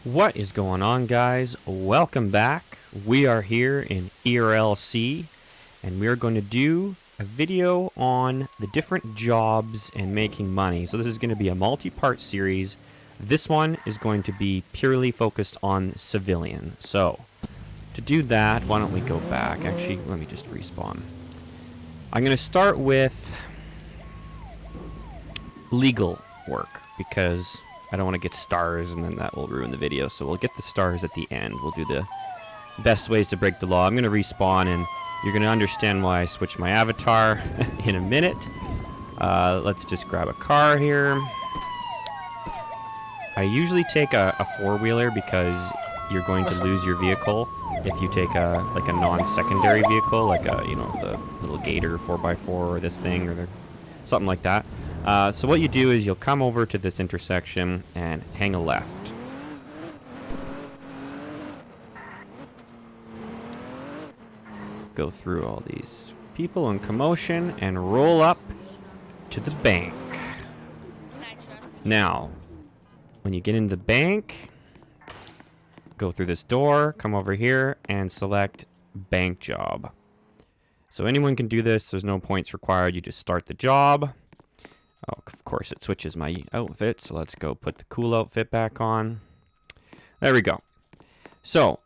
What is going on, guys? Welcome back. We are here in ERLC, and we're going to do a video on the different jobs and making money. So this is going to be a multi-part series. This one is going to be purely focused on civilian. So to do that, why don't we go back? Actually, let me just respawn. I'm going to start with legal work because I don't want to get stars and then that will ruin the video. So we'll get the stars at the end. We'll do the best ways to break the law. I'm going to respawn and you're going to understand why I switched my avatar in a minute. Let's just grab a car here. I usually take a four-wheeler because you're going to lose your vehicle if you take a non-secondary vehicle, like the little Gator 4x4 or this thing or something like that. So what you do is you'll come over to this intersection and hang a left. Go through all these people in commotion and roll up to the bank. Now, when you get in the bank, go through this door, come over here, and select bank job. So anyone can do this. There's no points required. You just start the job. Oh, of course, it switches my outfit, so let's go put the cool outfit back on. There we go. So,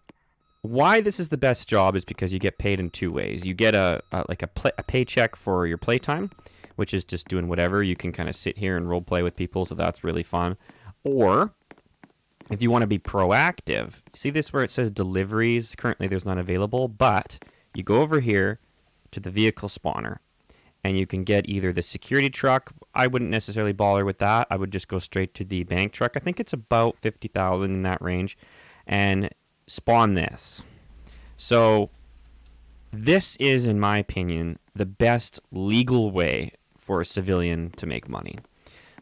why this is the best job is because you get paid in two ways. You get a paycheck for your playtime, which is just doing whatever. You can kind of sit here and role play with people, so that's really fun. Or, if you want to be proactive, see this where it says deliveries? Currently, there's none available, but you go over here to the vehicle spawner. And you can get either the security truck. I wouldn't necessarily bother with that. I would just go straight to the bank truck. I think it's about 50,000 in that range. And spawn this. So this is, in my opinion, the best legal way for a civilian to make money.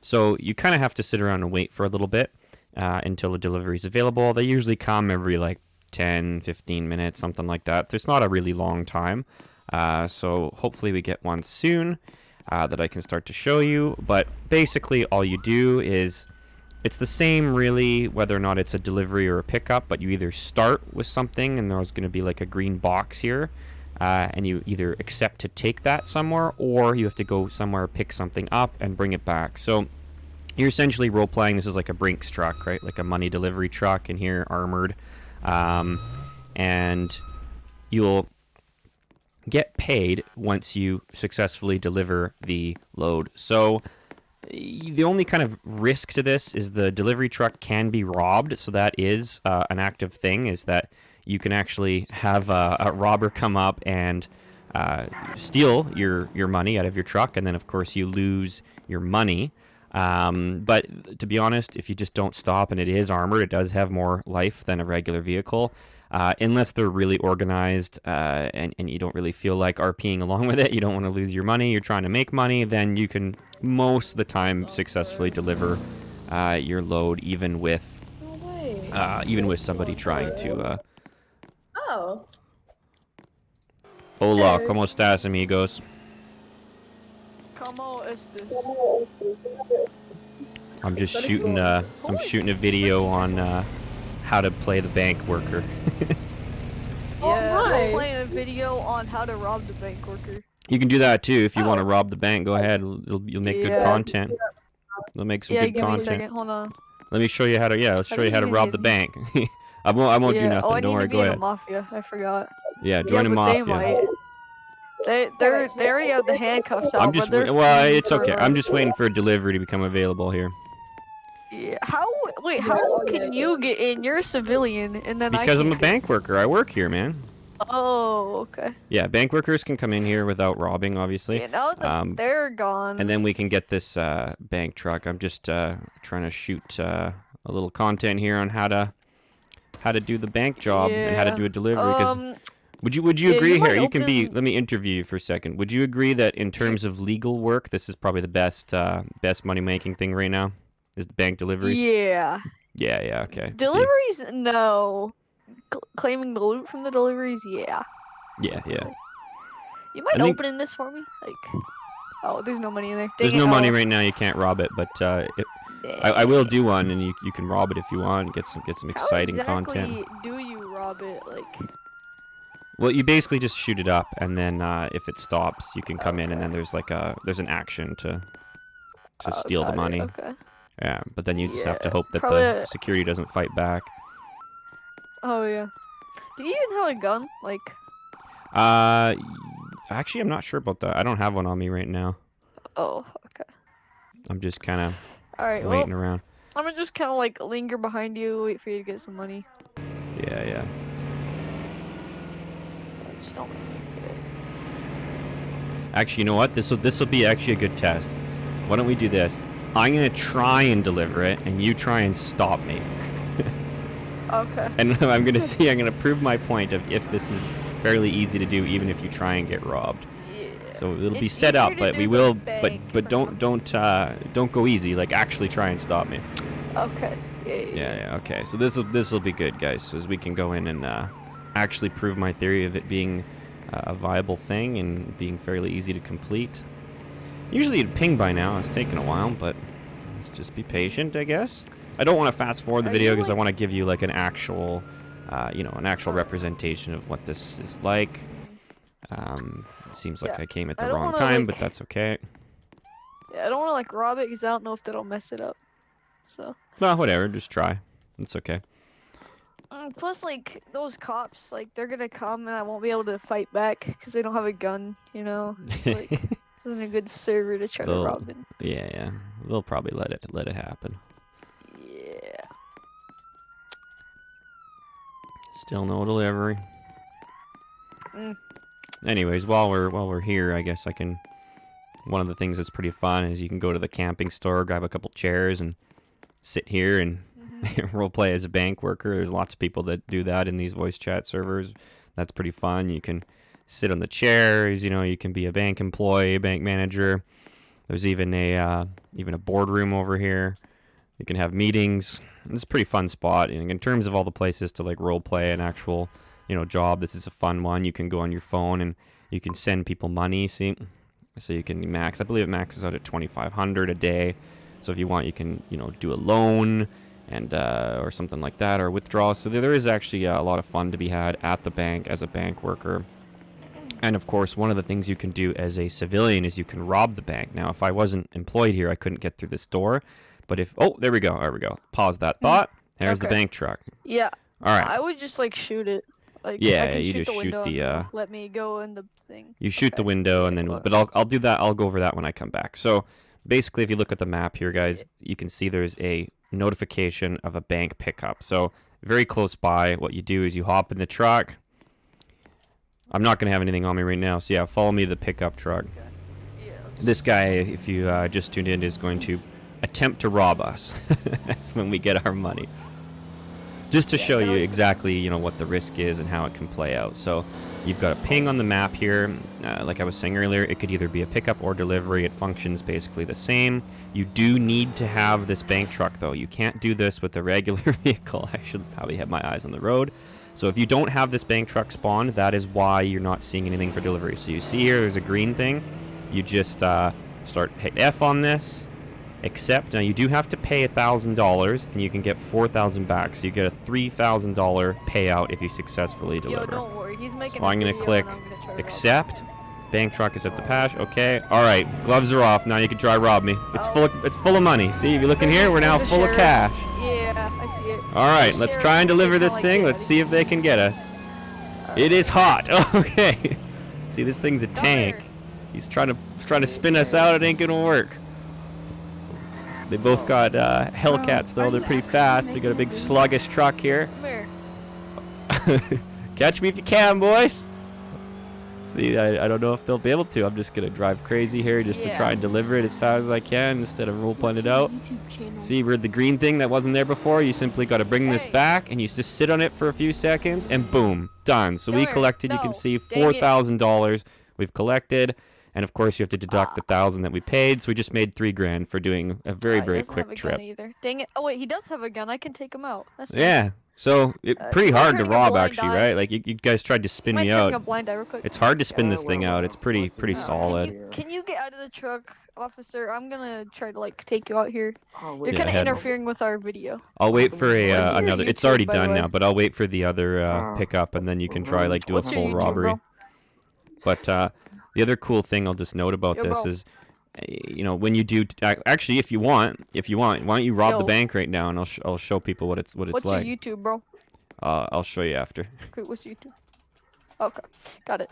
So you kind of have to sit around and wait for a little bit until the delivery is available. They usually come every like 10, 15 minutes, something like that. There's not a really long time. So hopefully we get one soon that I can start to show you. But basically all you do is, it's the same really whether or not it's a delivery or a pickup, but you either start with something and there's going to be like a green box here, and you either accept to take that somewhere or you have to go somewhere, pick something up and bring it back. So you're essentially role playing. This is like a Brinks truck, right? Like a money delivery truck, and here armored, and you'll get paid once you successfully deliver the load. So the only kind of risk to this is the delivery truck can be robbed. So that is an active thing, is that you can actually have a robber come up and steal your money out of your truck, and then of course you lose your money. But to be honest, if you just don't stop and it is armored, it does have more life than a regular vehicle. Unless they're really organized and you don't really feel like RPing along with it, you don't want to lose your money, you're trying to make money, then you can most of the time successfully deliver your load even with somebody trying to... Oh. Hola, ¿cómo estás, amigos? ¿Cómo estás? I'm just shooting a video on how to play the bank worker. Yeah, nice. we're playing a video on how to rob the bank worker. You can do that too if you want to rob the bank. Go ahead, you'll make good content. You'll make some good give content. me a second, hold on. Let me show you how to. Yeah, let's show you how to rob the bank. I won't do nothing. I Don't worry. need to Go be in ahead. a mafia. I forgot. Yeah, join a but mafia. They already have the handcuffs out. I'm just well, it's okay. I'm just waiting for a delivery to become available here. Yeah. How can you get in? You're a civilian, and then Because I'm a can't. bank worker. I work here, man. Oh, okay. Yeah, bank workers can come in here without robbing, obviously. Yeah, now that they're gone. And then we can get this bank truck. I'm just trying to shoot a little content here on how to do the bank job and how to do a delivery. Because would you agree here? You can be. Let me interview you for a second. Would you agree that in terms of legal work, this is probably the best money making thing right now? Is the bank deliveries? Yeah. Yeah. Okay. Deliveries, no. Claiming the loot from the deliveries, yeah. Yeah. You mind opening this for me? Like, oh, there's no money in there. There's no money right now. You can't rob it, but I will do one, and you can rob it if you want. Get some exciting How content. exactly do you rob it? Like, Well, you basically just shoot it up, and then if it stops, you can come in, and then there's like there's an action to steal the got it, money. Okay. Yeah, but then you just have to Yeah, hope that probably the security doesn't fight back. Oh yeah. Do you even have a gun? Like, Actually, I'm not sure about that. I don't have one on me right now. oh, okay. I'm just kind of All right. waiting Well, around. I'm gonna just kind of like linger behind you, wait for you to get some money. Yeah. So I just don't. Actually, you know what? This will be actually a good test. Why don't we do this? I'm gonna try and deliver it, and you try and stop me. Okay. And I'm gonna prove my point of if this is fairly easy to do, even if you try and get robbed. Yeah. So it'll be It's set up, easier to but do we the will. bank But for don't go easy. Like actually try and stop me. Okay. Yeah. Okay. So this will be good, guys. So as we can go in and actually prove my theory of it being a viable thing and being fairly easy to complete. Usually it'd ping by now. It's taken a while, but let's just be patient, I guess. I don't want to fast forward the Are video you, because I like- want to give you like an actual, an actual representation of what this is like. Seems like Yeah, I came at I the don't wrong wanna, time, like- but that's okay. Yeah, I don't want to like rob it because I don't know if that'll mess it up. So. Well, whatever. Just try. It's okay. Plus, like those cops, like they're gonna come and I won't be able to fight back because they don't have a gun. You know, like this isn't a good server to try to They'll- rob it. Yeah. They'll probably let it happen. Yeah. Still no delivery. Mm. Anyways, while we're here, I guess I can. One of the things that's pretty fun is you can go to the camping store, grab a couple chairs, and sit here and roleplay as a bank worker. There's lots of people that do that in these voice chat servers. That's pretty fun. You can sit on the chairs. You can be a bank employee, bank manager. There's even a boardroom over here. You can have meetings. It's a pretty fun spot. And in terms of all the places to like roleplay an actual, job, this is a fun one. You can go on your phone and you can send people money. See, so you can max. I believe it maxes out at 2,500 a day. So if you want, you can do a loan and or something like that, or withdrawal. So there is actually a lot of fun to be had at the bank as a bank worker. And of course, one of the things you can do as a civilian is you can rob the bank. Now, if I wasn't employed here, I couldn't get through this door. But there we go. Pause that thought. There's the Okay. bank truck. Yeah. All right. I would just like shoot it. Like, Yeah, I can you shoot just the shoot window the, and it'll let me go in the thing. You shoot the Okay. window, and then, Well, but I'll do that. I'll go over that when I come back. So basically, if you look at the map here, guys, you can see there's a notification of a bank pickup. So very close by. What you do is you hop in the truck. I'm not going to have anything on me right now. So yeah, follow me to the pickup truck. Yeah. This guy, if you just tuned in, is going to attempt to rob us. That's when we get our money. Just to show you exactly, what the risk is and how it can play out. So you've got a ping on the map here. Like I was saying earlier, it could either be a pickup or delivery. It functions basically the same. You do need to have this bank truck, though. You can't do this with a regular vehicle. I should probably have my eyes on the road. So if you don't have this bank truck spawned, that is why you're not seeing anything for delivery. So you see here, there's a green thing. You just hit F on this. Accept. Now you do have to pay $1,000, and you can get $4,000 back. So you get a $3,000 payout if you successfully deliver. Yo, don't worry. He's making So I'm going gonna to click accept. Bank truck is at the patch. Okay. All right. Gloves are off. Now you can try rob me. It's full of money. See, if you look in here, we're now full of cash. Yeah, I see it. All right. The Let's sheriff try and is deliver kinda this like, thing. get Let's out of see if they can get us. It is hot. Okay. See, this thing's a tank. here. He's trying to spin us out. It ain't gonna work. They both got Hellcats though. They're pretty fast. We got a big sluggish truck here. Come here. Catch me if you can, boys. See, I don't know if they'll be able to. I'm just gonna drive crazy here just to try and deliver it as fast as I can instead of roleplaying it out. See, we're the green thing that wasn't there before. You simply got to bring this back, and you just sit on it for a few seconds, and boom, done. So Come we here. collected. You can No, see dang it. $4,000 we've collected, and of course you have to deduct the $1,000 that we paid. So we just made $3,000 for doing a very He very doesn't quick have a trip. gun either. Dang it. Oh wait, he does have a gun. I can take him out. That's nice. Yeah. So pretty we're hard to turning a rob blind actually, eye. right? Like you guys tried to spin Might me turn out. a blind eye real quick. It's hard to spin this thing out. It's pretty solid. Can you get out of the truck? officer, I'm gonna try to like take you out here. Oh, You're wait. Yeah, kind of ahead. interfering with our video. I'll wait for What is a your another. It's YouTube, already by the done way? now, but I'll wait for the other pickup, and then you can try like do a What's your full YouTube, robbery. bro? But the other cool thing I'll just note about Yo, this bro. is, you know, when you do actually, if you want, why don't you rob the Yo. bank right now, and I'll show people what it's What's like. your YouTube, bro? I'll show you after. Okay, what's YouTube? Okay, got it.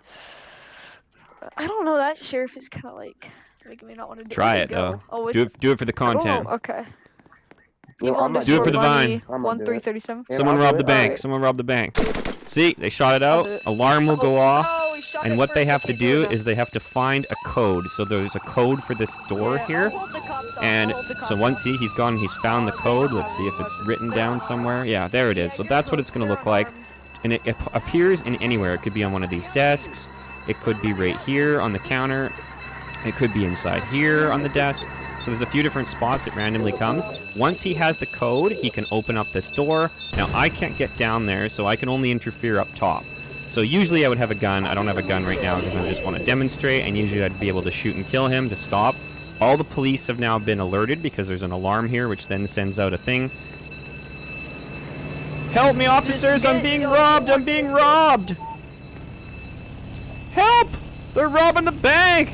I don't know. That sheriff is kind of like making me not want to do. Try Where'd it go? though. Oh, it's. Do it for the content. Oh, okay. Well, Evil I'm not Do it for underscore the bunny vine. I'm gonna do it. 1337. Yeah, Someone I'll do robbed the it. bank. Alright. Someone robbed the bank. See, they shot it I'll out. do it. Alarm will go off. Oh, he shot And it what they first. have to Okay, do good is they have to find a code. So there's a code for this door Yeah, here. I'll hold the cops off, And I'll hold the so cops once off. he's gone, he's found the code. Let's see if it's written down somewhere. Yeah, there it is. So that's what it's going to look like. And it appears in anywhere. It could be on one of these desks. It could be right here on the counter. It could be inside here on the desk. So there's a few different spots it randomly comes. Once he has the code, he can open up this door. Now, I can't get down there, so I can only interfere up top. So usually I would have a gun. I don't have a gun right now because I just want to demonstrate, and usually I'd be able to shoot and kill him to stop. All the police have now been alerted because there's an alarm here, which then sends out a thing. Help me, officers! I'm being robbed! I'm being robbed! Help! They're robbing the bank!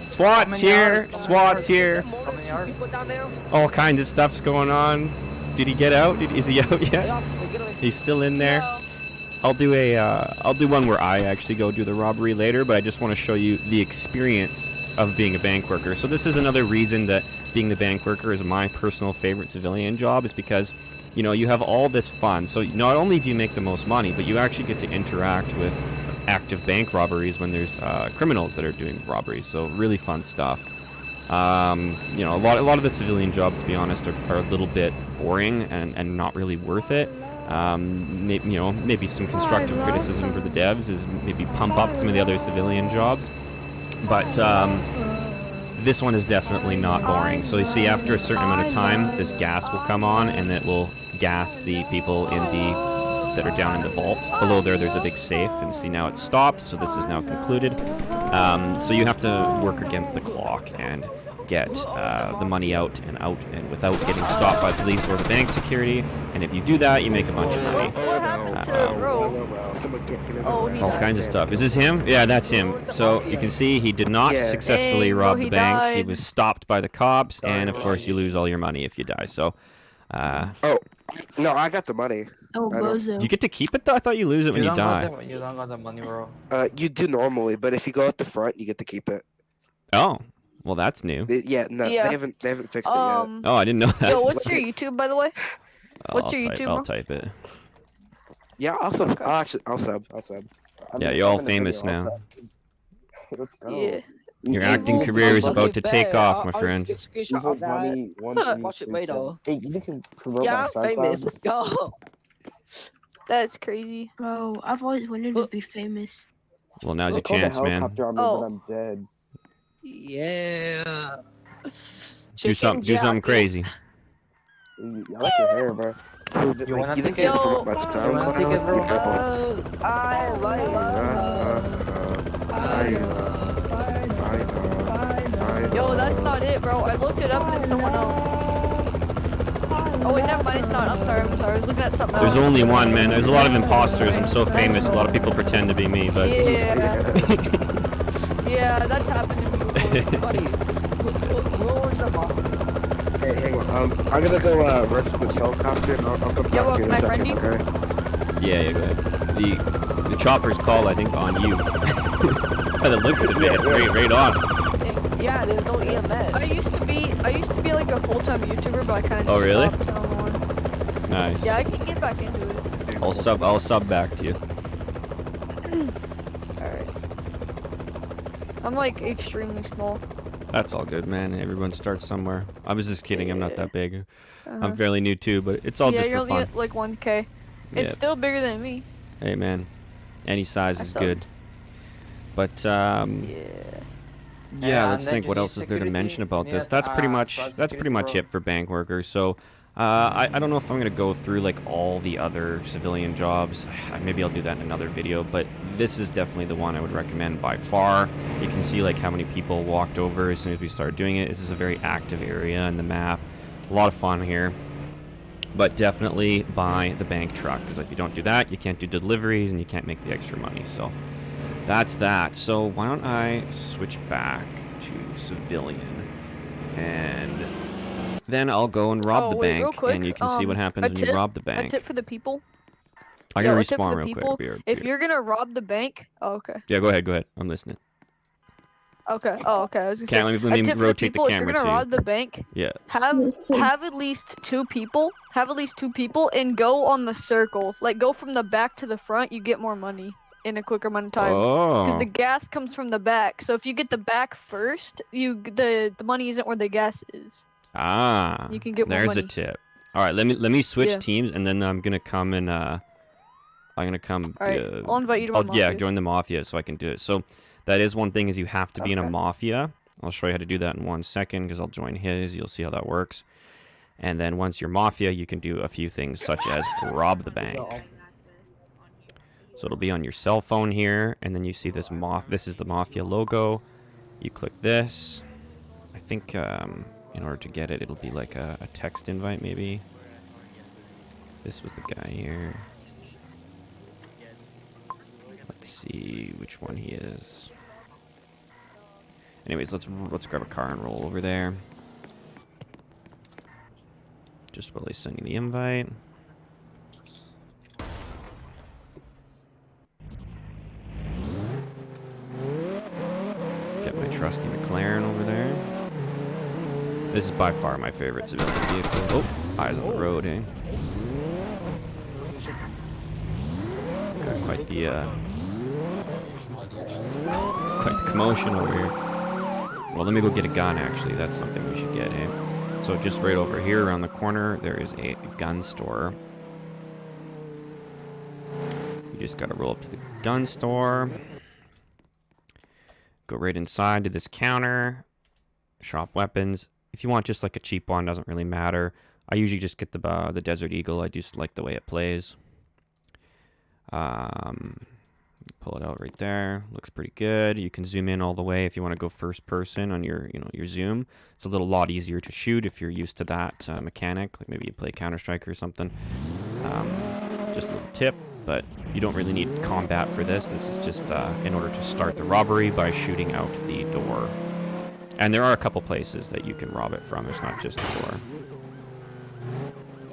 SWAT's here! SWAT's here! How many hours? All kinds of stuff's going on. Did he get out? Is he out yet? He's still in there. No. I'll do one where I actually go do the robbery later, but I just want to show you the experience of being a bank worker. So this is another reason that being the bank worker is my personal favorite civilian job, is because, you know, you have all this fun. So not only do you make the most money, but you actually get to interact with active bank robberies when there's criminals that are doing robberies. So really fun stuff. You know, a lot of the civilian jobs, to be honest, are a little bit boring and not really worth it. Maybe some constructive criticism for the devs is maybe pump up some of the other civilian jobs. But this one is definitely not boring. So you see, after a certain amount of time, this gas will come on, and it will gas the people that are down in the vault. Below there's a big safe, and see, now it's stopped, so this is now concluded. So you have to work against the clock and get the money out and without getting stopped by police or the bank security. And if you do that, you make a bunch of money. What happened to Bro? Someone can't get in Oh, there. he's All kinds of stuff. Is this him? Yeah, that's him. So you can see he did not Yeah. successfully Dang, bro, rob the he bank. He died. was stopped by the cops, and of course you lose all your money if you die. So Oh, no, I got the money. Oh, I don't- bozo. you get to keep it though? I thought you lose it when you die. You don't got the money, bro. You do normally, but if you go out the front, you get to keep it. Oh, well that's new. Yeah, Yeah. they haven't fixed it yet. Oh, I didn't know that. Yo, what's your YouTube, by the way? what's I'll your type- YouTube, I'll bro? type it. Yeah, I'll sub. Okay. I'll sub. Yeah, you're all famous now. Let's go. Yeah. Your Evil acting career is I'll about get to back. take off, my I'll friend. just get a screenshot of that. Watch it later. Hey, you can promote Yeah, my I'm famous. SoundCloud. Go. That's crazy. Bro, I've always wanted to be famous. Well, now's your Look, call the chance, man. helicopter on me, Oh. but I'm dead. Yeah. Do something crazy. I like your hair, bro. You wanna you think take you it? can promote my Yo. SoundCloud? You wanna take it, bro? You know. I Yo, that's not it, bro. I looked it up and it's someone else. Oh wait, never mind. It's not. I'm sorry. I was looking at something else. There's only one, man. There's a lot of imposters. I'm so famous. A lot of people pretend to be me, but Yeah. Yeah, that's happened to me before. buddy. Who was the boss? Hey, hang on. I'm gonna go rescue this helicopter, and I'll come Yo, talk to you in can a I second, friend you? okay? yeah, go ahead. The chopper's call, I think, on you. By the looks of it, it's right on. Yeah, there's no EMS. I used to be like a full-time YouTuber, but I kind of Oh, really? stopped. I don't know why. Nice. Yeah, I can get back into it. I'll sub back to you. Alright. I'm like extremely small. That's all good, man. Everyone starts somewhere. I was just kidding. I'm not that big. Uh-huh. I'm fairly new too, but it's all yeah, just you're for only fun. at like 1K. It's Yeah. still bigger than me. Hey, man. Any size I is subbed. good. But Yeah. yeah, And let's then think you what need else is there to security. mention about this. Yes, That's pretty much start that's pretty security, much bro. it for bank workers. So I don't know if I'm going to go through like all the other civilian jobs. Maybe I'll do that in another video, but this is definitely the one I would recommend by far. You can see like how many people walked over as soon as we started doing it. This is a very active area in the map. A lot of fun here. But definitely buy the bank truck, because if you don't do that, you can't do deliveries and you can't make the extra money. So that's that. So why don't I switch back to civilian, and then I'll go and rob the wait, real bank, quick, and you can see what happens when you rob the A bank. tip for the people. I gotta a tip for respawn the real people, quick. If you're gonna rob the bank, oh, okay. Yeah, go ahead. I'm listening. Okay. Oh, okay. I was gonna Okay, say. let A me tip for the rotate the people, if you're camera gonna to you. rob the bank, Yeah. have at least 2 people. Have at least 2 people, and go on the circle. Like go from the back to the front. You get more money in a quicker amount of time. Because Oh. the gas comes from the back. So if you get the back first, the money isn't where the gas is. Ah. You can get more There's money. a tip. All right, let me switch Yeah. teams, and then I'm gonna come and I'm gonna come. Alright, I'll invite you to my yeah, mafia. join the mafia so I can do it. So that is one thing, is you have to be in a mafia. I'll show you how to do that in 1 second, because I'll join his. You'll see how that works. And then once you're mafia, you can do a few things such as rob the bank. So it'll be on your cell phone here, and then you see this this is the mafia logo. You click this. I think in order to get it, it'll be like a text invite maybe. This was the guy here. Let's see which one he is. Anyways, let's grab a car and roll over there. Just while he's sending the invite. Get my trusty McLaren over there. This is by far my favorite civilian vehicle. Oh, eyes on the road, eh? Got quite the commotion over here. Well, let me go get a gun, actually. That's something we should get, eh? So just right over here around the corner, there is a gun store. You just gotta roll up to the gun store. Go right inside to this counter. Shop weapons. If you want just like a cheap one, doesn't really matter. I usually just get the Desert Eagle. I just like the way it plays. Pull it out right there. Looks pretty good. You can zoom in all the way if you want to go first person on your your zoom. It's a lot easier to shoot if you're used to that mechanic. Like maybe you play Counter-Strike or something. Just a little tip, but you don't really need combat for this. This is just in order to start the robbery by shooting out the door. And there are a couple places that you can rob it from. It's not just the door.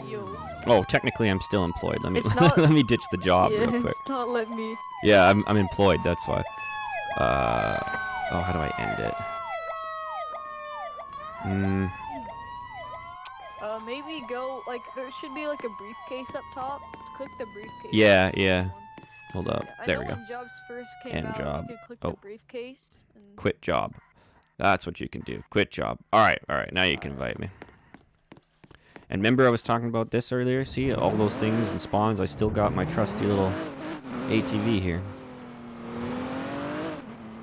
Yo. Oh, technically I'm still employed. Let me It's not- let me ditch the job Yeah, real quick. it's not letting me. Yeah, I'm employed. That's why. Oh, how do I end it? Maybe go like there should be like a briefcase up top. Click the briefcase. Yeah, yeah. Hold up. I There know we go. when jobs first came End out, job. you could click Oh. the briefcase. And... Quit job. That's what you can do. Quit job. All right. Now you can invite me. And remember I was talking about this earlier? See, all those things and spawns, I still got my trusty little ATV here.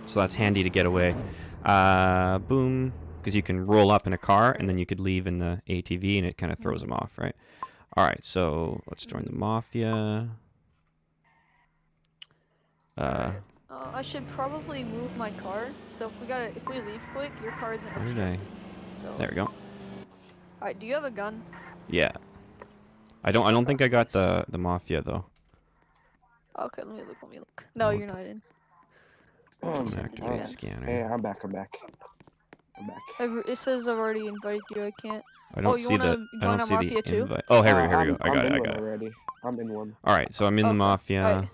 So that's handy to get away. Boom. Because you can roll up in a car, and then you could leave in the ATV, and it kind of throws them off, right? All right, so let's join the Mafia. I should probably move my car. So if we leave quick, your car isn't Where did I? obstructed. So. There we go. Alright, do you have a gun? Yeah. I don't think I got the Mafia, though. Okay, let me look. No, you're not in. Activate Yeah. scanner. Hey, I'm back. It says I've already invited you. I can't. I don't you see wanna the. I join don't our see the Mafia too? invite. Oh, here we go. I I'm got in it. one already. I'm in one. All right, so I'm in the Okay, Mafia. alright.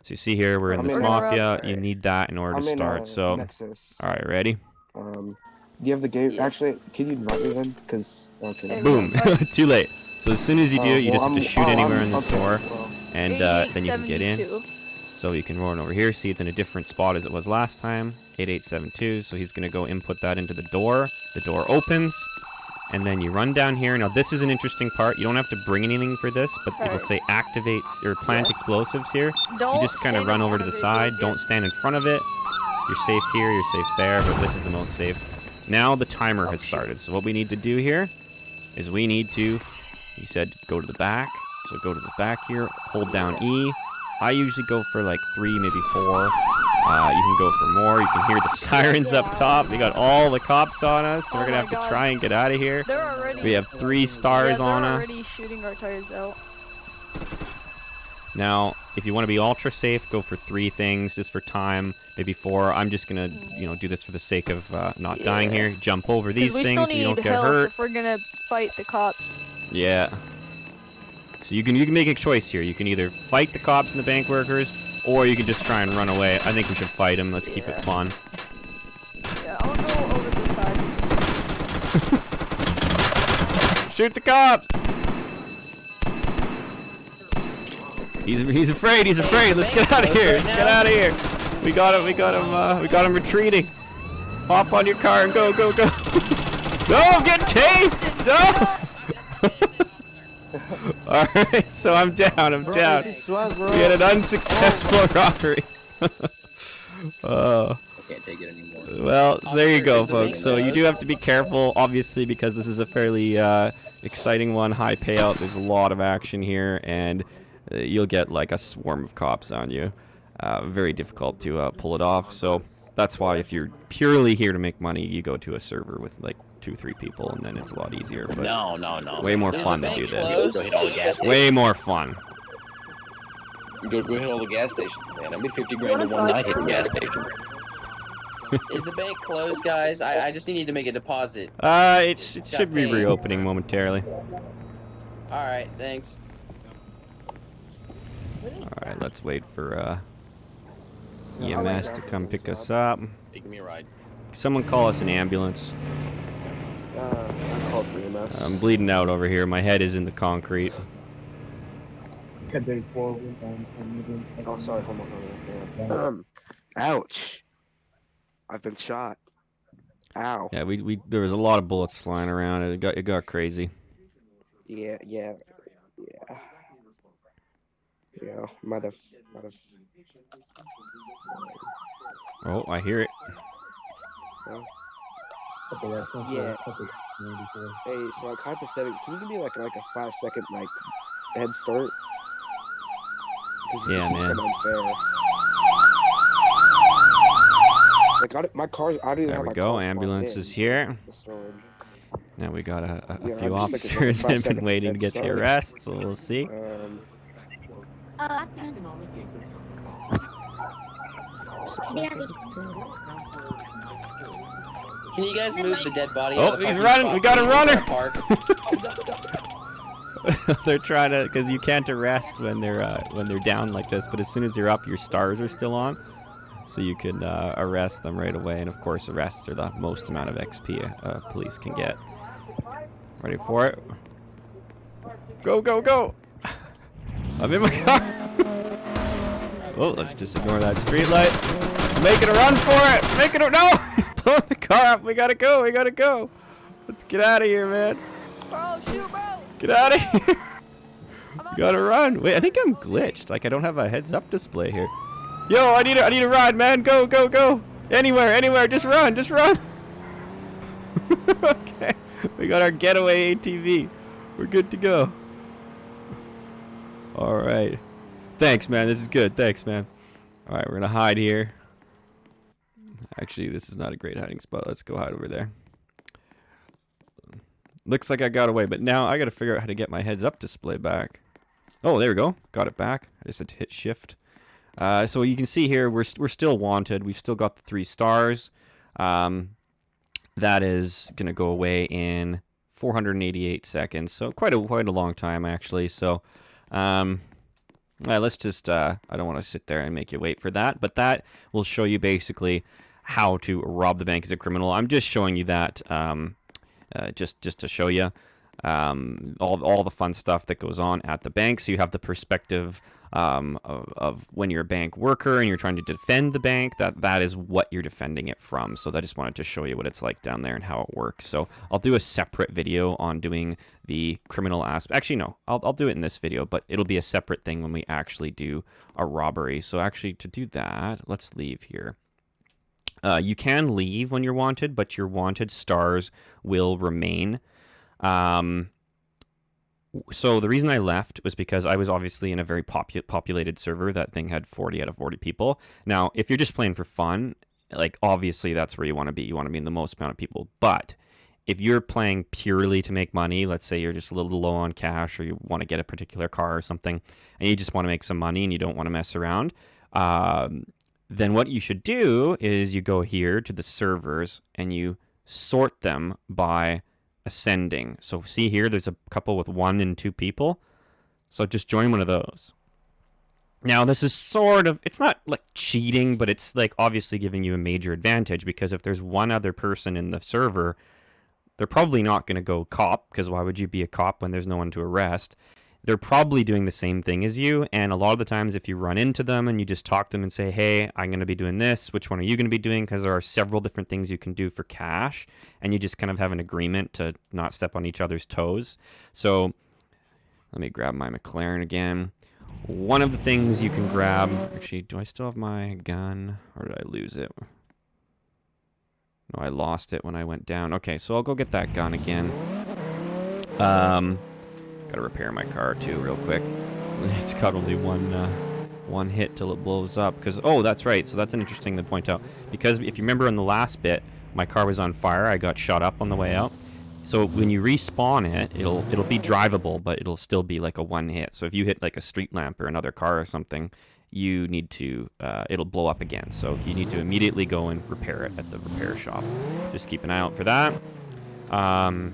So you see here, we're in I'm this in, Mafia. alright. You need that in order I'm to in start. So, Nexus. all right, ready? Do you have the game? Yeah. Actually, can you invite me then? Cause okay. Hey, Boom. Alright. Too late. So as soon as you do it, you just have to shoot anywhere in this okay, door, well, and then you can get in. 8872. So you can run over here. See, it's in a different spot as it was last time. 8872. So he's gonna go input that into the door. The door opens, and then you run down here. Now this is an interesting part. You don't have to bring anything for this, but it'll say activate or plant explosives here. Don't You just kind of stand run in over to front the of it, side. you'll Don't get- stand in front of it. You're safe here. You're safe there. But this is the most safe. Now the timer has started. So what we need to do here is we need to He said go to the back. So go to the back here, hold down E. I usually go for like 3, maybe 4. You can go for more. You can hear the sirens up top. We got all the cops on us, so we're gonna have to try and get out of here. They're already. We have 3 stars on they're us. already shooting our tires out. Now, if you want to be ultra safe, go for 3 things, just for time, maybe 4. I'm just gonna, do this for the sake of not dying here. Jump over these things so you don't get hurt. If we're gonna fight the cops. Yeah. So you can make a choice here. You can either fight the cops and the bank workers, or you can just try and run away. I think we should fight them. Let's keep it fun. Yeah, I'll go over the side. Shoot the cops! He's afraid. He's afraid. Let's get out of here. Let's get out of here. We got him. We got him retreating. Hop on your car and go, go, go. No, I'm getting tased. No. All right, so I'm down. I'm down. We had an unsuccessful robbery. I can't take it anymore. Well, there you go, folks. So you do have to be careful, obviously, because this is a fairly exciting one, high payout. There's a lot of action here, and you'll get like a swarm of cops on you. Very difficult to pull it off. So that's why if you're purely here to make money, you go to a server with like 2-3 people, and then it's a lot easier. But No. way more fun to do this. Go hit all the gas Way more fun. Go hit all the gas stations, man. I made 50 grand in one night hitting gas stations. Is the bank closed, guys? I just need to make a deposit. It should be reopening momentarily. Alright, thanks. Alright, let's wait for EMS to come pick us up. Take me a ride. Someone call us an ambulance. I called for EMS. I'm bleeding out over here. My head is in the concrete. Oh, sorry. Hold on. Ouch. I've been shot. Ow. Yeah, there was a lot of bullets flying around. It got crazy. Yeah. Might have. Oh, I hear it. Yeah. Hey, so like hypothetically, can you give me like a 5-second head start? Yeah, this man. Is unfair. My car. I don't even There have we my go. car Ambulance plugged is in. here. The storage. Now we got a Yeah, few I'm just like a officers that have 5-second been waiting to head get the start. arrest, so we'll see. Can you guys move the dead body? Oh, out of the he's parking running. spot, We got a please, in runner. that park? They're trying to, because you can't arrest when they're down like this, but as soon as you're up, your stars are still on, so you can arrest them right away. And of course, arrests are the most amount of XP police can get. Ready for it? Go, go, go! I'm in my car. Oh, let's just ignore that street light. Making a run for it. Making a no! He's blowing the car up. We gotta go. We gotta go. Let's get out of here, man. Bro, shoot, bro! Get out of here. Gotta run. Wait, I think I'm glitched. Like I don't have a heads-up display here. Yo, I need a ride, man. Go, go, go. Anywhere. Just run. Just run. Okay. We got our getaway ATV. We're good to go. All right. Thanks, man. This is good. Thanks, man. All right, we're gonna hide here. Actually, this is not a great hiding spot. Let's go hide over there. Looks like I got away, but now I gotta figure out how to get my heads-up display back. Oh, there we go. Got it back. I just had to hit shift. So you can see here, we're still wanted. We've still got the 3 stars. That is gonna go away in 488 seconds. So quite a long time actually. So let's just I don't want to sit there and make you wait for that, but that will show you basically how to rob the bank as a criminal. I'm just showing you that just to show you all the fun stuff that goes on at the bank, so you have the perspective of when you're a bank worker and you're trying to defend the bank, that is what you're defending it from. So I just wanted to show you what it's like down there and how it works. So I'll do a separate video on doing the criminal aspect. Actually, no, I'll do it in this video, but it'll be a separate thing when we actually do a robbery. So actually, to do that, let's leave here. You can leave when you're wanted, but your wanted stars will remain. So the reason I left was because I was obviously in a very populated server. That thing had 40 out of 40 people. Now, if you're just playing for fun, like obviously that's where you want to be. You want to be in the most amount of people. But if you're playing purely to make money, let's say you're just a little low on cash or you want to get a particular car or something, and you just want to make some money and you don't want to mess around, then what you should do is you go here to the servers and you sort them by ascending. So see here, there's a couple with 1 and 2 people. So just join one of those. Now this is sort of, it's not like cheating, but it's like obviously giving you a major advantage, because if there's one other person in the server, they're probably not going to go cop, because why would you be a cop when there's no one to arrest? They're probably doing the same thing as you, and a lot of the times if you run into them and you just talk to them and say, hey, I'm going to be doing this, which one are you going to be doing? Because there are several different things you can do for cash, and you just kind of have an agreement to not step on each other's toes. So let me grab my McLaren again. One of the things you can grab, actually, do I still have my gun, or did I lose it? No, I lost it when I went down. Okay, so I'll go get that gun again. Gotta repair my car too real quick. It's got only one hit till it blows up. Because, oh, that's right. So that's an interesting thing to point out. Because if you remember in the last bit, my car was on fire. I got shot up on the way out. So when you respawn it, it'll be drivable, but it'll still be like a 1 hit. So if you hit like a street lamp or another car or something, you need to, it'll blow up again. So you need to immediately go and repair it at the repair shop. Just keep an eye out for that.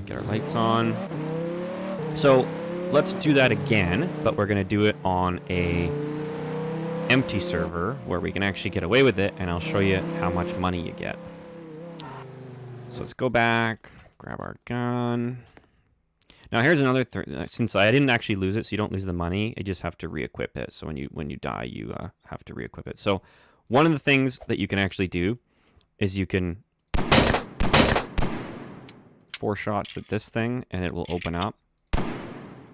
Get our lights on. So let's do that again, but we're going to do it on a empty server where we can actually get away with it, and I'll show you how much money you get. So let's go back, grab our gun. Now here's another thing. Since I didn't actually lose it, so you don't lose the money, you just have to re-equip it. So when you die, you have to re-equip it. So one of the things that you can actually do is you can 4 shots at this thing, and it will open up.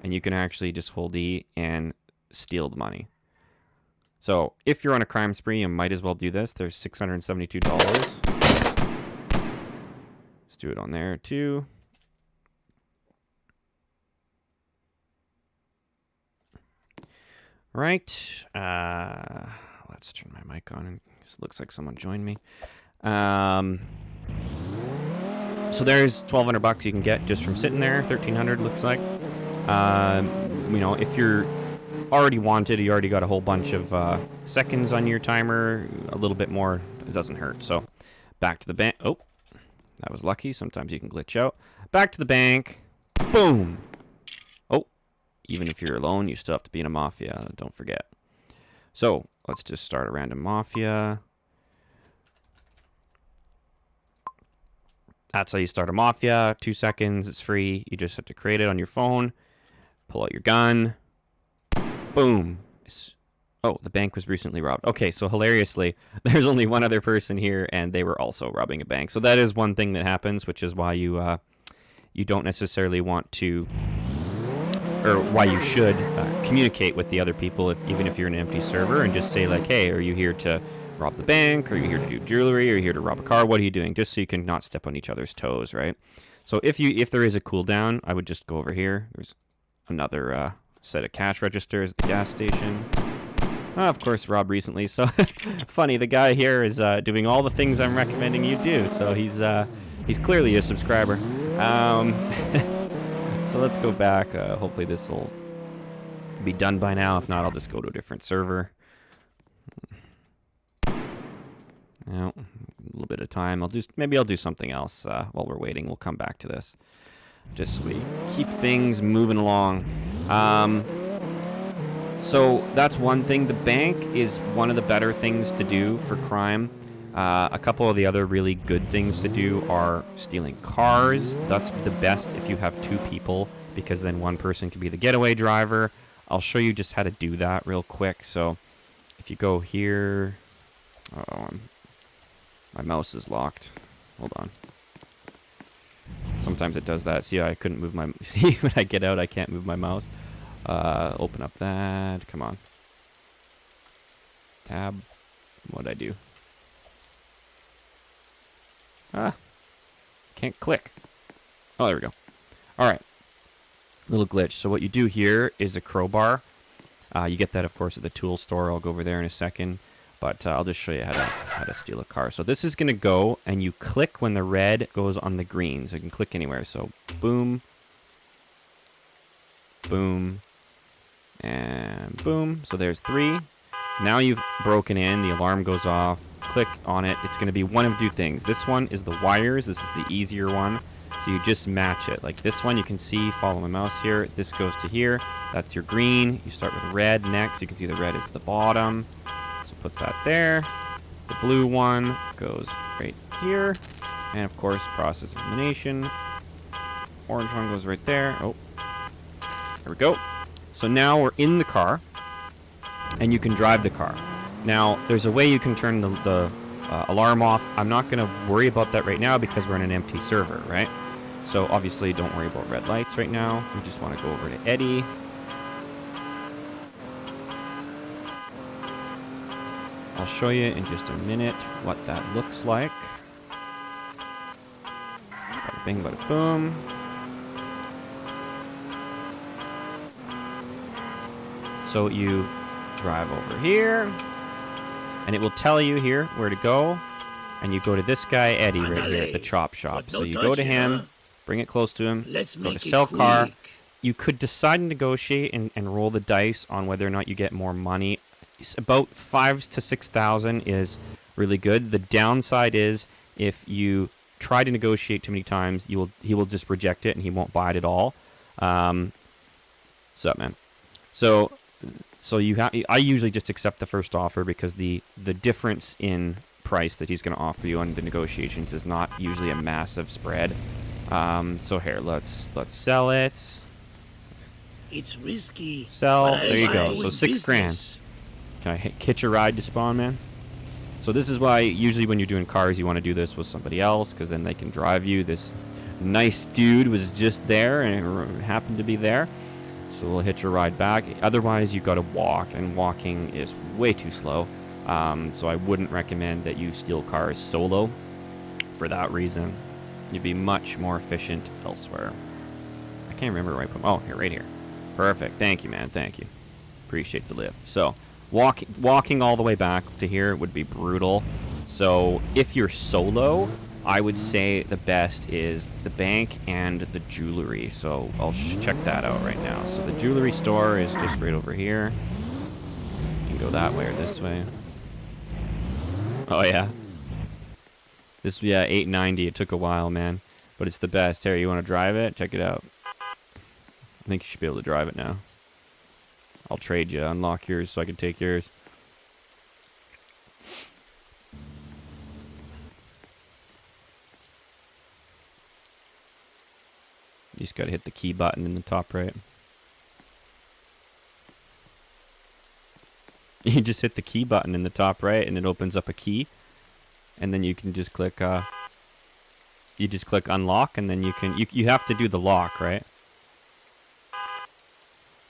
And you can actually just hold E and steal the money. So if you're on a crime spree, you might as well do this. There's $672. Let's do it on there too. Right. Let's turn my mic on. It looks like someone joined me. So there's $1,200 you can get just from sitting there. $1,300 looks like. You know, if you're already wanted, you already got a whole bunch of seconds on your timer, a little bit more, it doesn't hurt. So back to the bank. Oh, that was lucky. Sometimes you can glitch out. Back to the bank. Boom. Oh, even if you're alone, you still have to be in a mafia. Don't forget. So let's just start a random mafia. That's how you start a mafia. 2 seconds. It's free. You just have to create it on your phone. Pull out your gun. Boom. Oh, the bank was recently robbed. Okay, so hilariously, there's only one other person here, and they were also robbing a bank. So that is one thing that happens, which is why you don't necessarily want to, or why you should communicate with the other people, even if you're in an empty server, and just say like, hey, are you here to rob the bank? Are you here to do jewelry? Are you here to rob a car? What are you doing? Just so you can not step on each other's toes, right? So if there is a cooldown, I would just go over here. There's another set of cash registers at the gas station. Of course, robbed recently. So funny, the guy here is doing all the things I'm recommending you do. So he's clearly a subscriber. So let's go back. Hopefully this will be done by now. If not, I'll just go to a different server. No, a little bit of time. Maybe I'll do something else while we're waiting. We'll come back to this. Just so we keep things moving along. So that's one thing. The bank is one of the better things to do for crime. A couple of the other really good things to do are stealing cars. That's the best if you have 2 people, because then one person can be the getaway driver. I'll show you just how to do that real quick. So if you go here... Oh, my mouse is locked. Hold on. Sometimes it does that. See, I couldn't move my... See, when I get out, I can't move my mouse. Open up that. Come on. Tab. What'd I do? Can't click. Oh, there we go. All right. Little glitch. So what you do here is a crowbar. You get that, of course, at the tool store. I'll go over there in a second. But I'll just show you how to steal a car. So this is going to go, and you click when the red goes on the green. So you can click anywhere. So boom, boom, and boom. So there's 3. Now you've broken in. The alarm goes off. Click on it. It's going to be one of 2 things. This one is the wires. This is the easier one. So you just match it. Like this one, you can see, follow my mouse here. This goes to here. That's your green. You start with red next. You can see the red is at the bottom. Put that there. The blue one goes right here. And of course, process of elimination. Orange one goes right there. Oh, there we go. So now we're in the car, and you can drive the car. Now, there's a way you can turn the alarm off. I'm not going to worry about that right now because we're in an empty server, right? So obviously, don't worry about red lights right now. We just want to go over to Eddie. I'll show you in just a minute what that looks like. Bada bing, bada boom. So you drive over here, and it will tell you here where to go. And you go to this guy, Eddie, right here at the chop shop. So you go to him, bring it close to him, go to sell car. You could decide to negotiate and roll the dice on whether or not you get more money. About 5,000 to 6,000 is really good. The downside is if you try to negotiate too many times, he will just reject it and he won't buy it at all. What's up, man? So I usually just accept the first offer because the difference in price that he's going to offer you on the negotiations is not usually a massive spread. So here, let's sell it. It's risky. Sell. There you go. So $6,000. Can I hitch a ride to spawn, man? So this is why usually when you're doing cars, you want to do this with somebody else because then they can drive you. This nice dude was just there and happened to be there. So we'll hitch a ride back. Otherwise, you got to walk, and walking is way too slow. So I wouldn't recommend that you steal cars solo for that reason. You'd be much more efficient elsewhere. I can't remember where I put. Oh, here, right here. Perfect. Thank you, man. Thank you. Appreciate the lift. So walking all the way back to here would be brutal. So if you're solo, I would say the best is the bank and the jewelry. So I'll check that out right now. So the jewelry store is just right over here. You can go that way or this way. Oh yeah. This, yeah, 890. It took a while, man, but it's the best. Harry, you want to drive it? Check it out. I think you should be able to drive it now. I'll trade you. Unlock yours so I can take yours. You just gotta hit the key button in the top right. You just hit the key button in the top right and it opens up a key. And then you can just click, you just click unlock, and then you have to do the lock, right?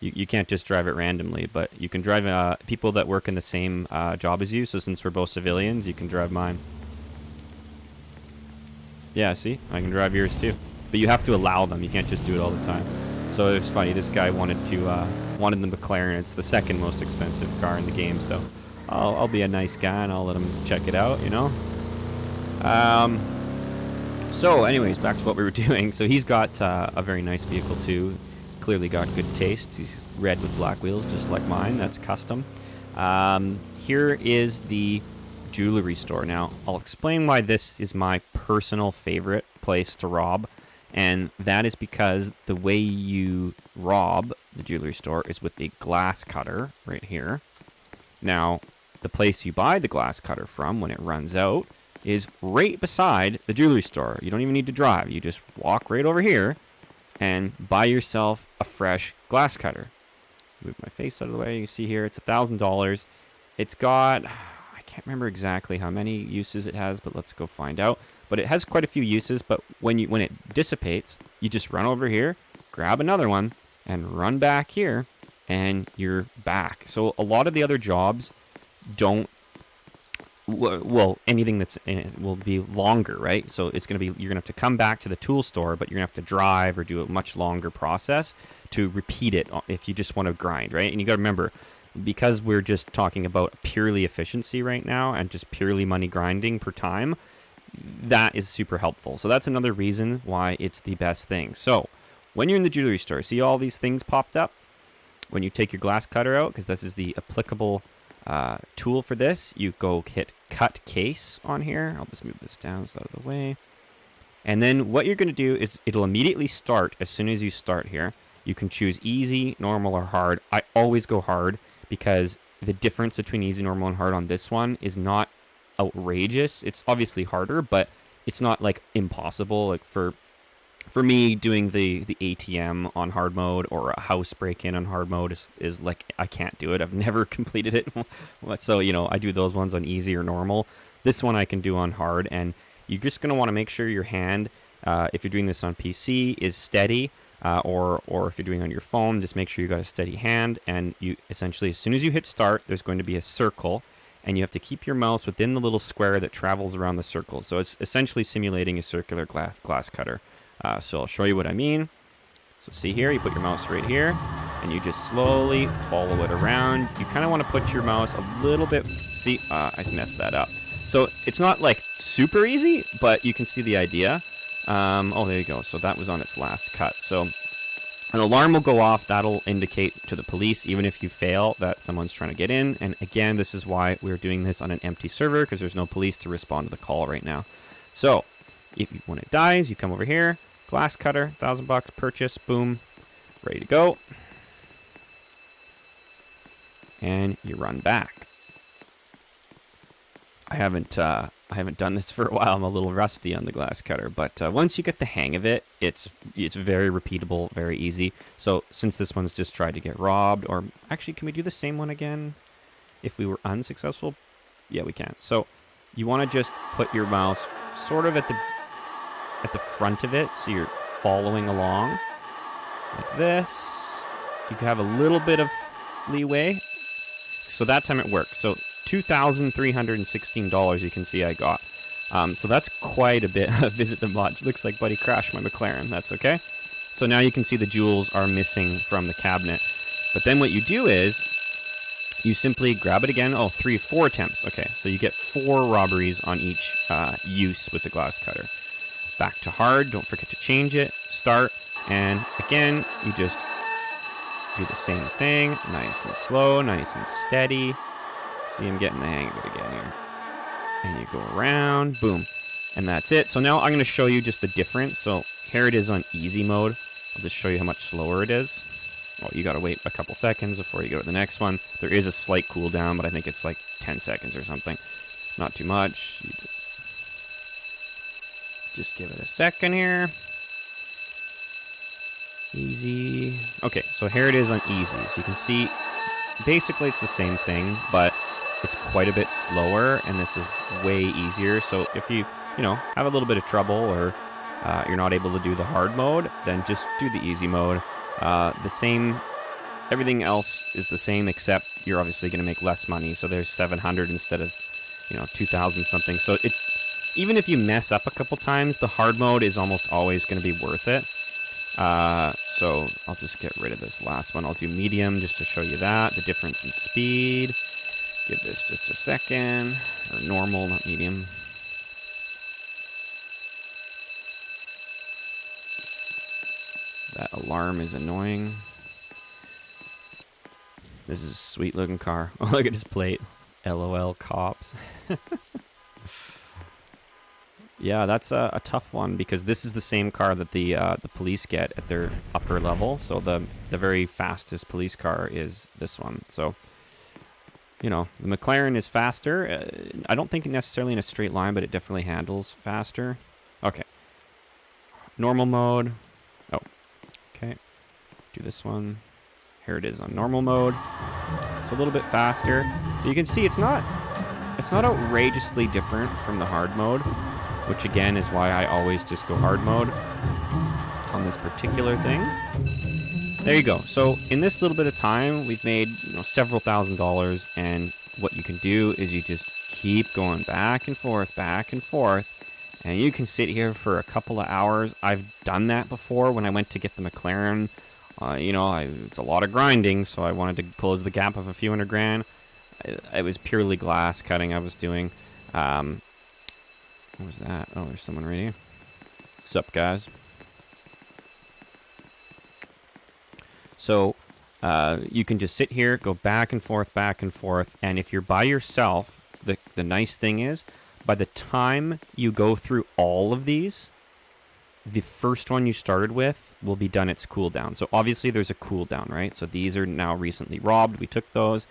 You can't just drive it randomly, but you can drive people that work in the same job as you. So since we're both civilians, you can drive mine. Yeah, see? I can drive yours too. But you have to allow them. You can't just do it all the time. So it's funny. This guy wanted the McLaren. It's the second most expensive car in the game. So I'll be a nice guy and I'll let him check it out, you know? So anyways, back to what we were doing. So he's got a very nice vehicle too. Clearly got good taste. He's red with black wheels, just like mine. That's custom. Here is the jewelry store. Now, I'll explain why this is my personal favorite place to rob. And that is because the way you rob the jewelry store is with a glass cutter right here. Now, the place you buy the glass cutter from when it runs out is right beside the jewelry store. You don't even need to drive. You just walk right over here and buy yourself a fresh glass cutter. Move my face out of the way. You see here, it's $1,000. It's got, I can't remember exactly how many uses it has, but let's go find out. But it has quite a few uses, but when it dissipates, you just run over here, grab another one, and run back here, and you're back. So a lot of the other jobs don't well, anything that's in it will be longer, right? So it's going to be, you're going to have to come back to the tool store, but you're going to have to drive or do a much longer process to repeat it if you just want to grind, right? And you got to remember, because we're just talking about purely efficiency right now and just purely money grinding per time, that is super helpful. So that's another reason why it's the best thing. So when you're in the jewelry store, see all these things popped up? When you take your glass cutter out, because this is the applicable tool for this, you go hit cut case on here. I'll just move this down so out of the way. And then what you're going to do is it'll immediately start as soon as you start here. You can choose easy, normal, or hard. I always go hard because the difference between easy, normal, and hard on this one is not outrageous. It's obviously harder, but it's not like impossible. Like for me, doing the ATM on hard mode or a house break-in on hard mode is like, I can't do it. I've never completed it. So, you know, I do those ones on easy or normal. This one I can do on hard, and you're just going to want to make sure your hand, if you're doing this on PC, is steady, or if you're doing it on your phone, just make sure you got a steady hand, and you essentially, as soon as you hit start, there's going to be a circle, and you have to keep your mouse within the little square that travels around the circle. So it's essentially simulating a circular glass cutter. So I'll show you what I mean. So see here, you put your mouse right here, and you just slowly follow it around. You kind of want to put your mouse a little bit, see, I messed that up. So it's not like super easy, but you can see the idea. Oh, there you go. So that was on its last cut. So an alarm will go off. That'll indicate to the police, even if you fail, that someone's trying to get in. And again, this is why we're doing this on an empty server, because there's no police to respond to the call right now. So when it dies, you come over here. Glass cutter, $1,000 purchase, boom, ready to go. And you run back. I haven't done this for a while. I'm a little rusty on the glass cutter, but once you get the hang of it, it's very repeatable, very easy. So since this one's just tried to get robbed, or actually, can we do the same one again if we were unsuccessful? Yeah, we can. So you want to just put your mouse sort of at the front of it, so you're following along like this. You can have a little bit of leeway. So that time it works. So $2,316 you can see I got. So that's quite a bit. Visit the mod. Looks like Buddy crashed my McLaren. That's okay. So now you can see the jewels are missing from the cabinet. But then what you do is you simply grab it again. Oh, 4 attempts. Okay, so you get 4 robberies on each use with the glass cutter. Back to hard, don't forget to change it, start, and again, you just do the same thing, nice and slow, nice and steady. See, I'm getting the hang of it again here. And you go around, boom, and that's it. So now I'm going to show you just the difference. So here it is on easy mode. I'll just show you how much slower it is. Well, you got to wait a couple seconds before you go to the next one. There is a slight cooldown, but I think it's like 10 seconds or something. Not too much. You just give it a second here. Easy. Okay, so here it is on easy. So you can see, basically it's the same thing, but it's quite a bit slower, and this is way easier. So if you have a little bit of trouble, or you're not able to do the hard mode, then just do the easy mode. The same, everything else is the same, except you're obviously going to make less money. So there's 700 instead of 2,000 something. So it's, even if you mess up a couple times, the hard mode is almost always going to be worth it. So I'll just get rid of this last one. I'll do medium just to show you that, the difference in speed. Give this just a second. Or normal, not medium. That alarm is annoying. This is a sweet looking car. Oh, look at his plate. LOL cops. Yeah, that's a tough one, because this is the same car that the police get at their upper level. So the very fastest police car is this one. So, the McLaren is faster. I don't think necessarily in a straight line, but it definitely handles faster. Okay. Normal mode. Oh, okay. Do this one. Here it is on normal mode. It's a little bit faster. So you can see it's not outrageously different from the hard mode, which again is why I always just go hard mode on this particular thing. There you go. So in this little bit of time, we've made several $1,000s, and what you can do is you just keep going back and forth, and you can sit here for a couple of hours. I've done that before when I went to get the McLaren. You know, it's a lot of grinding, so I wanted to close the gap of a few hundred grand. It was purely glass cutting I was doing. What was that? Oh, there's someone right here. Sup, guys? So, you can just sit here, go back and forth, and if you're by yourself, the nice thing is, by the time you go through all of these, the first one you started with will be done its cooldown. So obviously there's a cooldown, right? So these are now recently robbed. We took those.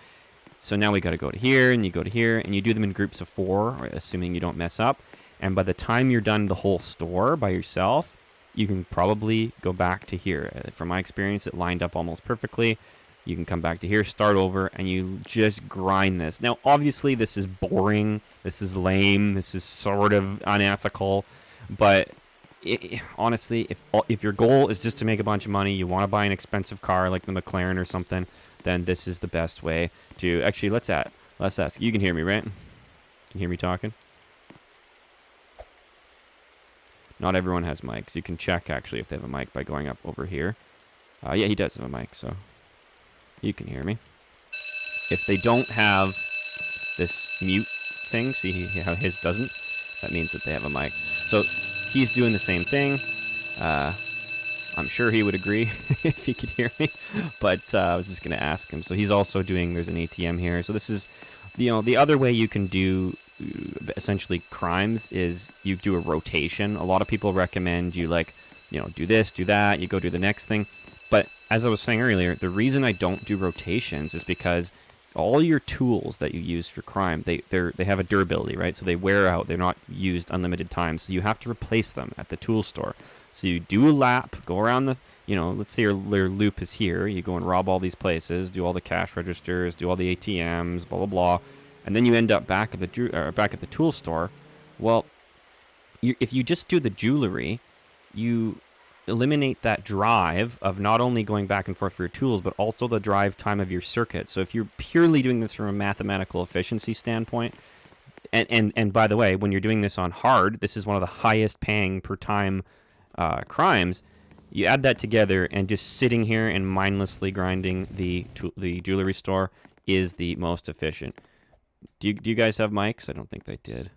So now we got to go to here, and you go to here, and you do them in groups of 4, right, assuming you don't mess up. And by the time you're done the whole store by yourself, you can probably go back to here. From my experience, it lined up almost perfectly. You can come back to here, start over, and you just grind this. Now, obviously, this is boring. This is lame. This is sort of unethical. But honestly, if your goal is just to make a bunch of money, you want to buy an expensive car like the McLaren or something, then this is the best way to... Actually, let's ask. You can hear me, right? Can you hear me talking? Not everyone has mics. You can check, actually, if they have a mic by going up over here. Yeah, he does have a mic, so you can hear me. If they don't have this mute thing, see how his doesn't? That means that they have a mic. So he's doing the same thing. I'm sure he would agree if he could hear me, but I was just going to ask him. So he's also doing, there's an ATM here. So this is, you know, the other way you can do essentially crimes is you do a rotation. A lot of people recommend you, like, you know, do this, do that, you go do the next thing. But as I was saying earlier, the reason I don't do rotations is because all your tools that you use for crime, they have a durability, right? So they wear out. They're not used unlimited times. So you have to replace them at the tool store. So you do a lap, go around the, you know, let's say your loop is here. You go and rob all these places, do all the cash registers, do all the ATMs, blah, blah, blah. And then you end up back at the tool store. Well, if you just do the jewelry, you eliminate that drive of not only going back and forth for your tools, but also the drive time of your circuit. So if you're purely doing this from a mathematical efficiency standpoint, and by the way, when you're doing this on hard, this is one of the highest paying per time crimes. You add that together, and just sitting here and mindlessly grinding the jewelry store is the most efficient. Do you guys have mics? I don't think they did.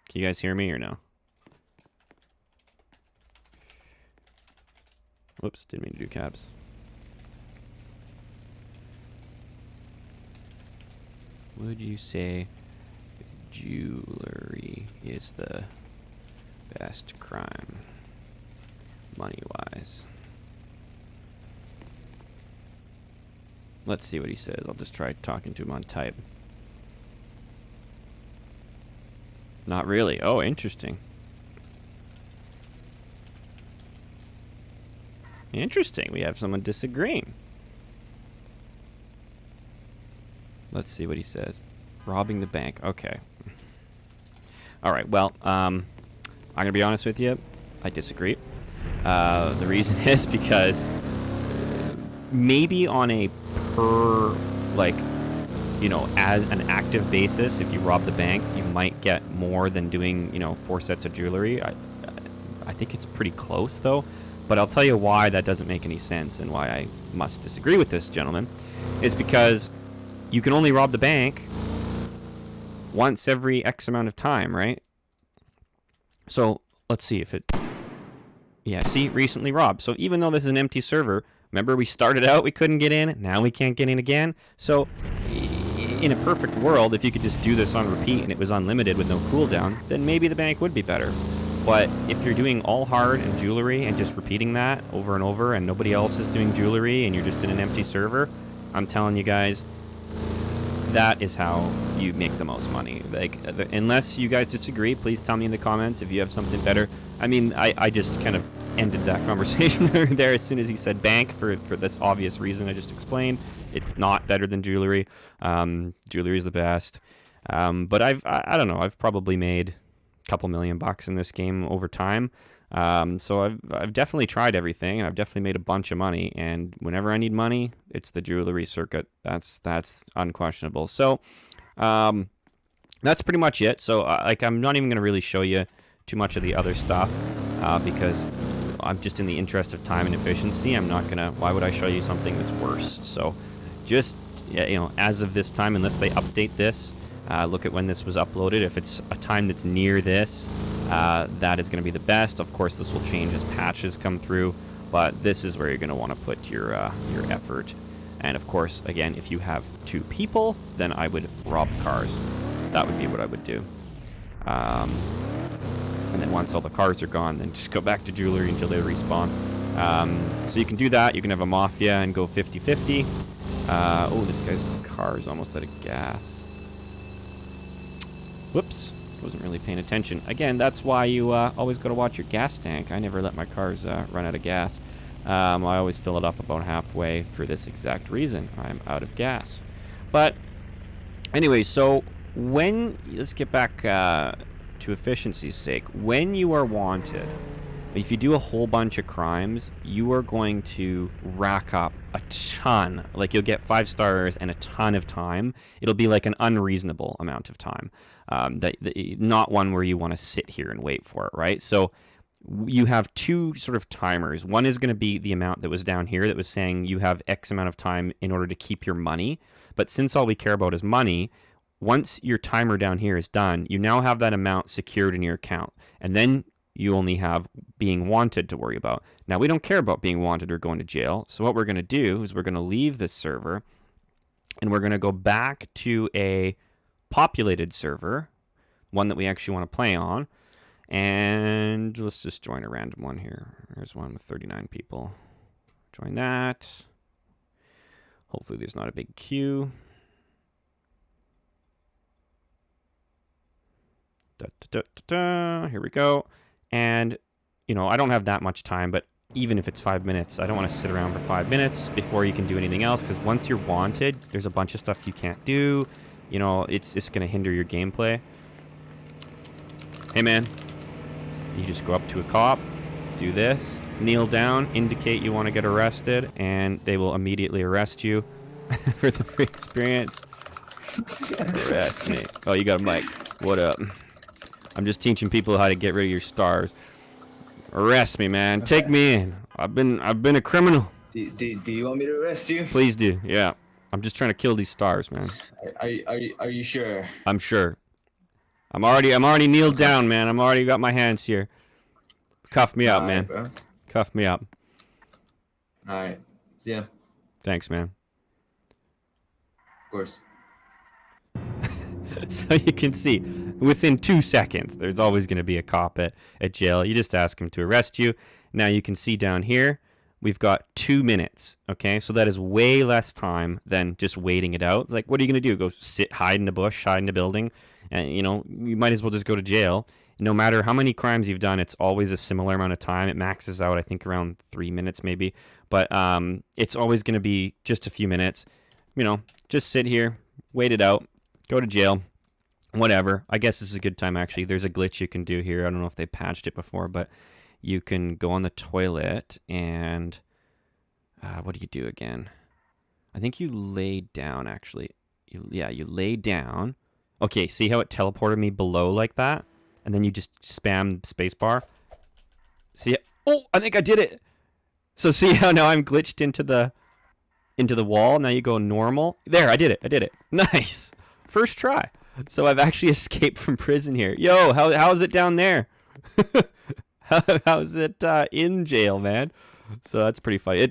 Can you guys hear me or no? Whoops, didn't mean to do caps. Would you say jewelry is the best crime, money-wise? Let's see what he says. I'll just try talking to him on type. Not really. Oh, interesting. Interesting. We have someone disagreeing. Let's see what he says. Robbing the bank. Okay. All right. Well, I'm going to be honest with you. I disagree. The reason is because maybe on a per, like, you know, as an active basis, if you rob the bank, you might get more than doing, you know, 4 sets of jewelry. I think it's pretty close, though. But I'll tell you why that doesn't make any sense and why I must disagree with this gentleman. Is because you can only rob the bank once every X amount of time, right? So let's see if it... Yeah, see, recently robbed. So even though this is an empty server, remember we started out, we couldn't get in, now we can't get in again. So in a perfect world, if you could just do this on repeat and it was unlimited with no cooldown, then maybe the bank would be better. But if you're doing all hard and jewelry and just repeating that over and over and nobody else is doing jewelry and you're just in an empty server, I'm telling you guys, that is how you make the most money. Like, unless you guys disagree, please tell me in the comments if you have something better. I mean, I just kind of ended that conversation there as soon as he said bank for this obvious reason I just explained. It's not better than jewelry. Jewelry is the best. But I don't know, I've probably made couple $1,000,000 in this game over time. So I've definitely tried everything, and I've definitely made a bunch of money. And whenever I need money, it's the jewelry circuit. That's unquestionable. So, that's pretty much it. So like I'm not even going to really show you too much of the other stuff because I'm just in the interest of time and efficiency. I'm not going to, why would I show you something that's worse? So just, you know, as of this time, unless they update this, look at when this was uploaded. If it's a time that's near this, that is going to be the best. Of course, this will change as patches come through, but this is where you're going to want to put your effort. And of course, again, if you have 2 people, then I would rob cars. That would be what I would do. And then once all the cars are gone, then just go back to jewelry until they respawn. So you can do that. You can have a mafia and go 50-50. Oh, this guy's car is almost out of gas. Whoops. Wasn't really paying attention. Again, that's why you always got to watch your gas tank. I never let my cars run out of gas. I always fill it up about halfway for this exact reason. I'm out of gas. But anyway, so let's get back to efficiency's sake. When you are wanted, if you do a whole bunch of crimes, you are going to rack up a ton. Like, you'll get 5 stars and a ton of time. It'll be like an unreasonable amount of time. Not one where you want to sit here and wait for it, right? So you have 2 sort of timers. One is going to be the amount that was down here that was saying you have X amount of time in order to keep your money. But since all we care about is money, once your timer down here is done, you now have that amount secured in your account. And then you only have being wanted to worry about. Now, we don't care about being wanted or going to jail. So what we're going to do is we're going to leave this server and we're going to go back to a populated server, one that we actually want to play on. And let's just join a random one here. There's one with 39 people. Join that. Hopefully there's not a big queue. Here we go. And, you know, I don't have that much time, but even if it's 5 minutes, I don't want to sit around for 5 minutes before you can do anything else, because once you're wanted, there's a bunch of stuff you can't do. You know, it's going to hinder your gameplay. Hey, man. You just go up to a cop, do this, kneel down, indicate you want to get arrested, and they will immediately arrest you for the free experience. Arrest me. Oh, you got a mic. What up? I'm just teaching people how to get rid of your stars. Arrest me, man. Take me in. I've been a criminal. Do you want me to arrest you? Please do. Yeah. I'm just trying to kill these stars, man. Are you sure? I'm sure. I'm already kneeled down, man. I'm already got my hands here. Cuff me up, man. Bro. Cuff me up. All right. See ya. Thanks, man. Of course. So you can see, within 2 seconds, there's always going to be a cop at jail. You just ask him to arrest you. Now you can see down here, we've got 2 minutes. Okay, so that is way less time than just waiting it out. Like, what are you going to do? Go sit, hide in the bush, hide in the building? And, you know, you might as well just go to jail. No matter how many crimes you've done, it's always a similar amount of time. It maxes out, I think, around 3 minutes maybe. But it's always going to be just a few minutes. You know, just sit here, wait it out, go to jail, whatever. I guess this is a good time, actually. There's a glitch you can do here. I don't know if they patched it before, but you can go on the toilet and... what do you do again? I think you lay down, actually. You lay down. Okay, see how it teleported me below like that? And then you just spam spacebar. See? Oh, I think I did it. So see how now I'm glitched into the wall? Now you go normal. There, I did it. Nice. First try. So I've actually escaped from prison here. Yo, how's it down there? How's it in jail, man? So that's pretty funny.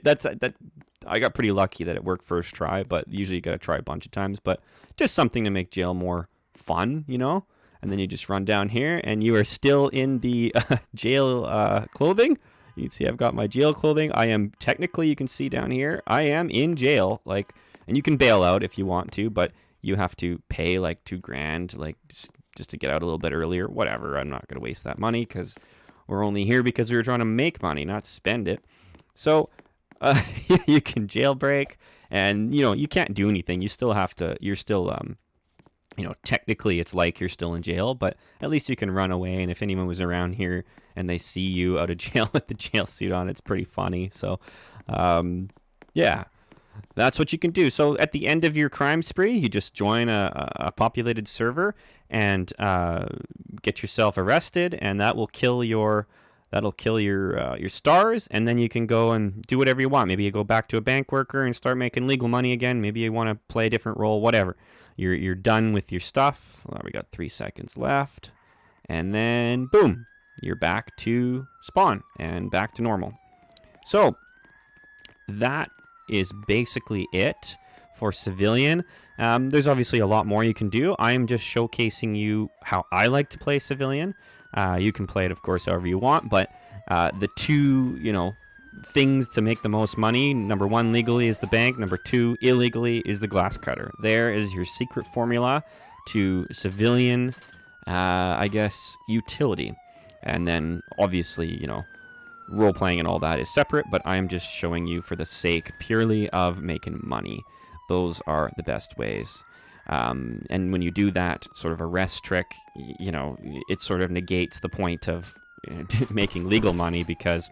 I got pretty lucky that it worked first try, but usually you got to try a bunch of times. But just something to make jail more fun, you know? And then you just run down here, and you are still in the jail clothing. You can see I've got my jail clothing. I am technically, you can see down here, I am in jail. Like, and you can bail out if you want to, but you have to pay like $2,000, like just to get out a little bit earlier. Whatever. I'm not gonna waste that money because we're only here because we were trying to make money, not spend it. So you can jailbreak, and you know you can't do anything. You still have to. You're still you know, technically it's like you're still in jail, but at least you can run away. And if anyone was around here and they see you out of jail with the jail suit on, it's pretty funny. So, yeah. that's what you can do. So at the end of your crime spree, you just join a populated server and get yourself arrested, and that will kill your your stars, and then you can go and do whatever you want. Maybe you go back to a bank worker and start making legal money again. Maybe you want to play a different role, whatever. You're done with your stuff. Well, we got 3 seconds left, and then boom, you're back to spawn and back to normal. So that is basically it for civilian. There's obviously a lot more you can do. I'm just showcasing you how I like to play civilian. You can play it, of course, however you want, but the two, things to make the most money, number 1, legally, is the bank. Number 2, illegally, is the glass cutter. There is your secret formula to civilian, I guess, utility. And then, obviously, role-playing and all that is separate, but I'm just showing you for the sake purely of making money. Those are the best ways. And when you do that sort of arrest trick, it sort of negates the point of making legal money, because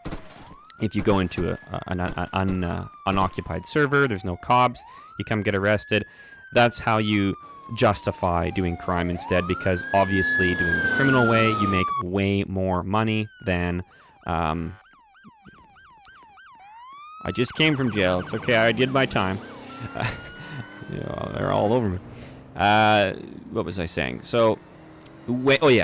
if you go into an unoccupied server, there's no cops, you come get arrested, that's how you justify doing crime instead, because obviously doing the criminal way, you make way more money than... I just came from jail. It's okay. I did my time. They're all over me. What was I saying? So,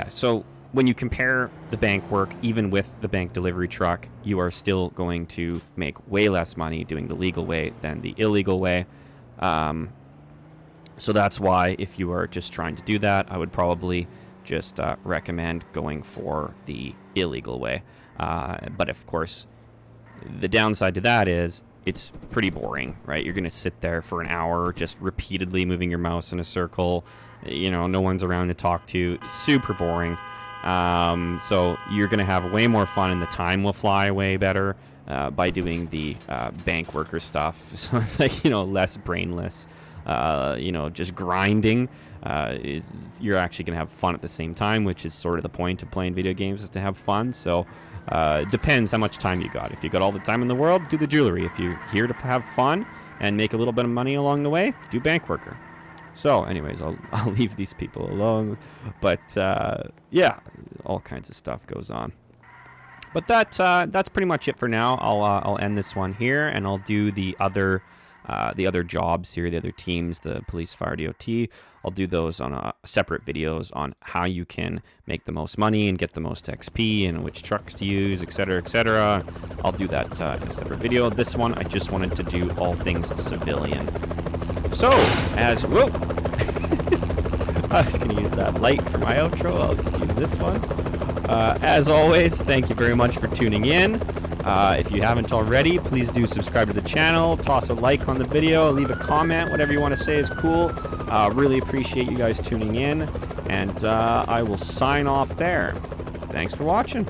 so when you compare the bank work, even with the bank delivery truck, you are still going to make way less money doing the legal way than the illegal way. So that's why, if you are just trying to do that, I would probably just recommend going for the illegal way. But of course, the downside to that is it's pretty boring, right? You're going to sit there for an hour just repeatedly moving your mouse in a circle. No one's around to talk to. Super boring. So you're going to have way more fun, and the time will fly way better by doing the bank worker stuff. So it's like, less brainless, just grinding. You're actually going to have fun at the same time, which is sort of the point of playing video games, is to have fun. So it depends how much time you got. If you got all the time in the world, do the jewelry. If you're here to have fun and make a little bit of money along the way, do bank worker. So anyways, I'll leave these people alone. But yeah, all kinds of stuff goes on. But that's pretty much it for now. I'll end this one here, and I'll do the other jobs here, the other teams, the police, fire, DOT. I'll do those on separate videos on how you can make the most money and get the most XP and which trucks to use, etc., etc. I'll do that in a separate video. This one, I just wanted to do all things civilian. So, whoa! I was going to use that light for my outro. I'll just use this one. As always, thank you very much for tuning in. If you haven't already, please do subscribe to the channel, toss a like on the video, leave a comment, whatever you want to say is cool. Really appreciate you guys tuning in, and I will sign off there. Thanks for watching.